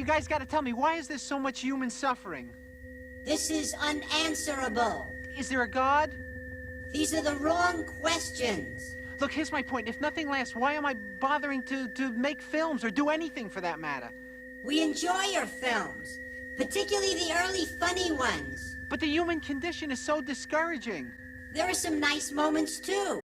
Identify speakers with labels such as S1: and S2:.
S1: guys gotta tell me, why is there so much human suffering?
S2: This is unanswerable.
S1: Is there a God?
S2: These are the wrong questions.
S1: Look, here's my point. If nothing lasts, why am I bothering to make films or do anything for that matter?
S2: We enjoy your films, particularly the early funny ones.
S1: But the human condition is so discouraging.
S2: There are some nice moments, too.